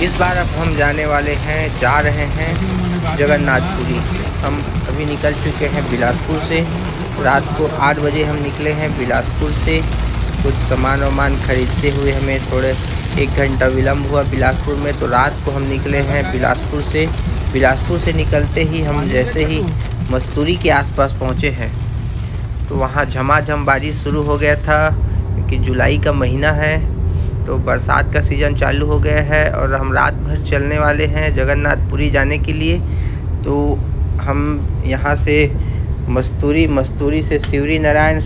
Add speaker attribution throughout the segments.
Speaker 1: इस बार अब हम जा रहे हैं जगन्नाथपुरी। हम अभी निकल चुके हैं बिलासपुर से। रात को 8 बजे हम निकले हैं बिलासपुर से। कुछ सामान खरीदते हुए हमें थोड़े 1 घंटा विलम्ब हुआ बिलासपुर में, तो रात को हम निकले हैं बिलासपुर से। बिलासपुर से निकलते ही हम जैसे ही मस्तूरी के आसपास पहुंचे हैं तो वहां झमाझम बारिश शुरू हो गया था, क्योंकि जुलाई का महीना है तो बरसात का सीज़न चालू हो गया है और हम रात भर चलने वाले हैं जगन्नाथपुरी जाने के लिए। तो हम यहाँ से मस्तूरी से शिवरी नारायण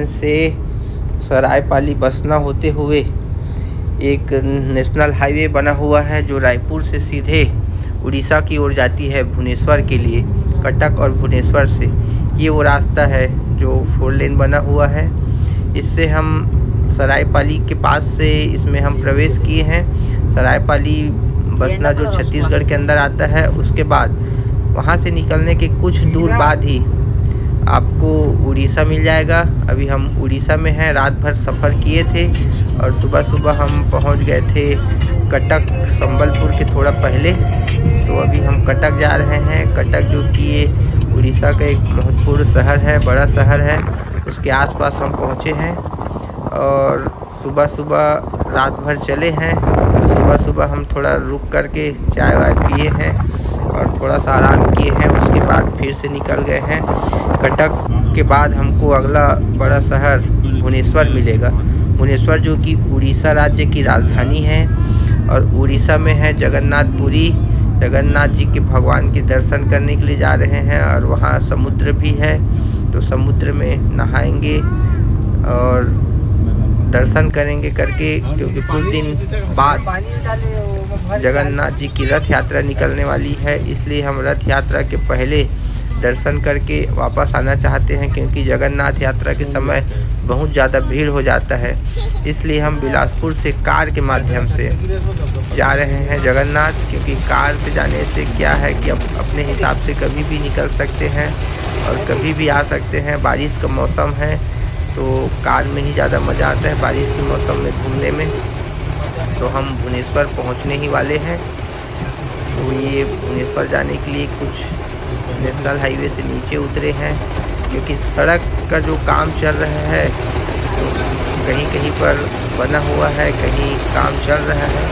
Speaker 1: से सरायपाली बसना होते हुए एक नेशनल हाईवे बना हुआ है जो रायपुर से सीधे उड़ीसा की ओर जाती है भुवनेश्वर के लिए, कटक और भुवनेश्वर से। ये वो रास्ता है जो 4 लेन बना हुआ है। इससे हम सरायपाली के पास से इसमें हम प्रवेश किए हैं। सरायपाली बसना जो छत्तीसगढ़ के अंदर आता है, उसके बाद वहाँ से निकलने के कुछ दूर बाद ही आपको उड़ीसा मिल जाएगा। अभी हम उड़ीसा में हैं, रात भर सफ़र किए थे और सुबह हम पहुँच गए थे कटक, संबलपुर के थोड़ा पहले। तो अभी हम कटक जा रहे हैं। कटक जो कि ये उड़ीसा का एक महत्वपूर्ण शहर है, बड़ा शहर है, उसके आसपास हम पहुँचे हैं। और सुबह रात भर चले हैं, तो सुबह हम थोड़ा रुक करके चाय वाय पिए हैं और थोड़ा सा आराम किए हैं। उसके बाद फिर से निकल गए हैं। कटक के बाद हमको अगला बड़ा शहर भुवनेश्वर मिलेगा। भुवनेश्वर जो कि उड़ीसा राज्य की राजधानी है और उड़ीसा में है जगन्नाथपुरी। जगन्नाथ जी के भगवान के दर्शन करने के लिए जा रहे हैं और वहाँ समुद्र भी है, तो समुद्र में नहाएंगे और दर्शन करेंगे करके, क्योंकि कुछ दिन बाद जगन्नाथ जी की रथ यात्रा निकलने वाली है। इसलिए हम रथ यात्रा के पहले दर्शन करके वापस आना चाहते हैं, क्योंकि जगन्नाथ यात्रा के समय बहुत ज़्यादा भीड़ हो जाता है। इसलिए हम बिलासपुर से कार के माध्यम से जा रहे हैं जगन्नाथ, क्योंकि कार से जाने से क्या है कि अब अपने हिसाब से कभी भी निकल सकते हैं और कभी भी आ सकते हैं। बारिश का मौसम है तो कार में ही ज़्यादा मज़ा आता है बारिश के मौसम में घूमने में। तो हम भुवनेश्वर पहुंचने ही वाले हैं। तो ये भुवनेश्वर जाने के लिए कुछ नेशनल हाईवे से नीचे उतरे हैं, क्योंकि सड़क का जो काम चल रहा है तो कहीं पर बना हुआ है, कहीं काम चल रहा है।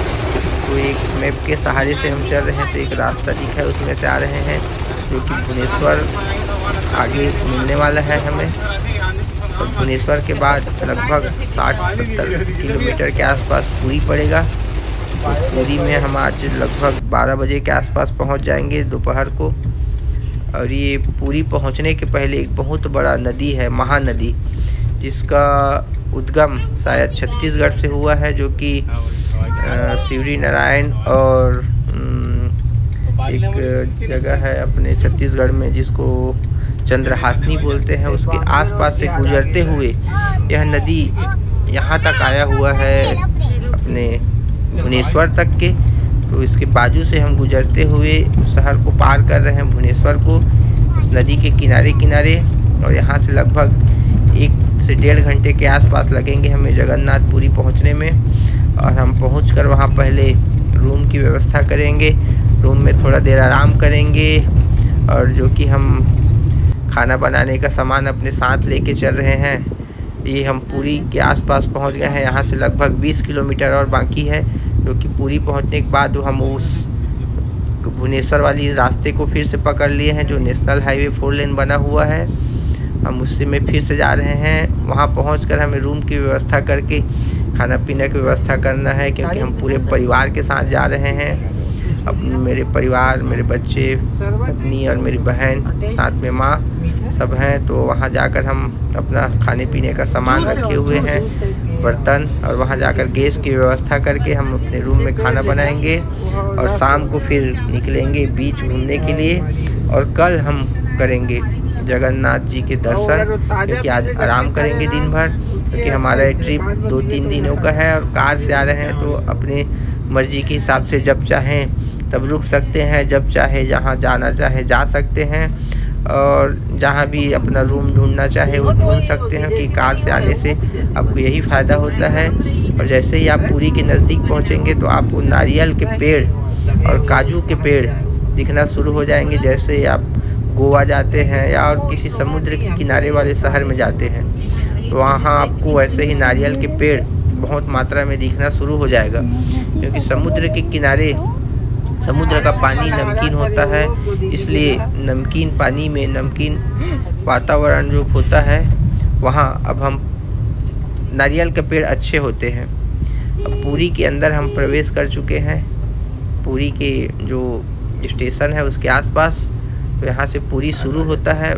Speaker 1: तो एक मैप के सहारे से हम चल रहे हैं, तो एक रास्ता दिखा है उसमें से आ रहे हैं, जो कि भुवनेश्वर आगे मिलने वाला है हमें। तो भुवनेश्वर के बाद लगभग 60-70 किलोमीटर के आसपास पुरी पड़ेगा। तो पुरी में हम आज लगभग 12 बजे के आसपास पहुंच जाएंगे दोपहर को। और ये पुरी पहुंचने के पहले एक बहुत बड़ा नदी है, महानदी, जिसका उद्गम शायद छत्तीसगढ़ से हुआ है, जो कि शिवरी नारायण और एक जगह है अपने छत्तीसगढ़ में जिसको चंद्रहासनी बोलते हैं, उसके आसपास से गुजरते हुए यह नदी यहाँ तक आया हुआ है अपने भुवनेश्वर तक के। तो इसके बाजू से हम गुजरते हुए उस शहर को पार कर रहे हैं, भुवनेश्वर को, उस नदी के किनारे। और यहाँ से लगभग 1 से 1.5 घंटे के आसपास लगेंगे हमें जगन्नाथपुरी पहुँचने में। और हम पहुँचकर वहाँ पहले रूम की व्यवस्था करेंगे, रूम में थोड़ा देर आराम करेंगे। और जो कि हम खाना बनाने का सामान अपने साथ लेके चल रहे हैं। ये हम पुरी के आसपास पहुंच गए हैं। यहाँ से लगभग 20 किलोमीटर और बाकी है, जो कि पुरी पहुंचने के बाद हम उस भुवनेश्वर वाली रास्ते को फिर से पकड़ लिए हैं, जो नेशनल हाईवे 4 लेन बना हुआ है। हम उससे में फिर से जा रहे हैं। वहाँ पहुंचकर हमें रूम की व्यवस्था करके खाना पीने की व्यवस्था करना है, क्योंकि हम पूरे परिवार के साथ जा रहे हैं। मेरे परिवार, मेरे बच्चे, पत्नी और मेरी बहन, साथ में माँ, सब हैं। तो वहाँ जाकर हम अपना खाने पीने का सामान रखे हुए हैं, बर्तन, और वहाँ जाकर गैस की व्यवस्था करके हम अपने रूम में खाना बनाएंगे और शाम को फिर निकलेंगे बीच घूमने के लिए। और कल हम करेंगे जगन्नाथ जी के दर्शन, क्योंकि आज आराम करेंगे दिन भर, क्योंकि हमारा ट्रिप 2-3 दिनों का है और कार से आ रहे हैं। तो अपने मर्जी के हिसाब से जब चाहें तब रुक सकते हैं, जब चाहे जहाँ जाना चाहे जा सकते हैं। और जहाँ भी अपना रूम ढूंढना चाहे वो ढूंढ सकते हैं कि कार से आने से आपको यही फ़ायदा होता है। और जैसे ही आप पुरी के नज़दीक पहुँचेंगे तो आपको नारियल के पेड़ और काजू के पेड़ दिखना शुरू हो जाएंगे। जैसे ही आप गोवा जाते हैं या और किसी समुद्र के किनारे वाले शहर में जाते हैं तो वहाँ आपको ऐसे ही नारियल के पेड़ बहुत मात्रा में दिखना शुरू हो जाएगा, क्योंकि समुद्र के किनारे समुद्र का पानी नमकीन होता है, इसलिए नमकीन पानी में नमकीन वातावरण जो होता है वहाँ अब हम नारियल के पेड़ अच्छे होते हैं। अब पुरी के अंदर हम प्रवेश कर चुके हैं, पुरी के जो स्टेशन है उसके आसपास। तो यहाँ से पुरी शुरू होता है।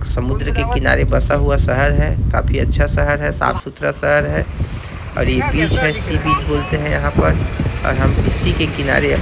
Speaker 1: समुद्र के किनारे बसा हुआ शहर है, काफ़ी अच्छा शहर है, साफ़ सुथरा शहर है। और ये बीच है, सी बीच बोलते हैं यहाँ पर, और हम इसी के किनारे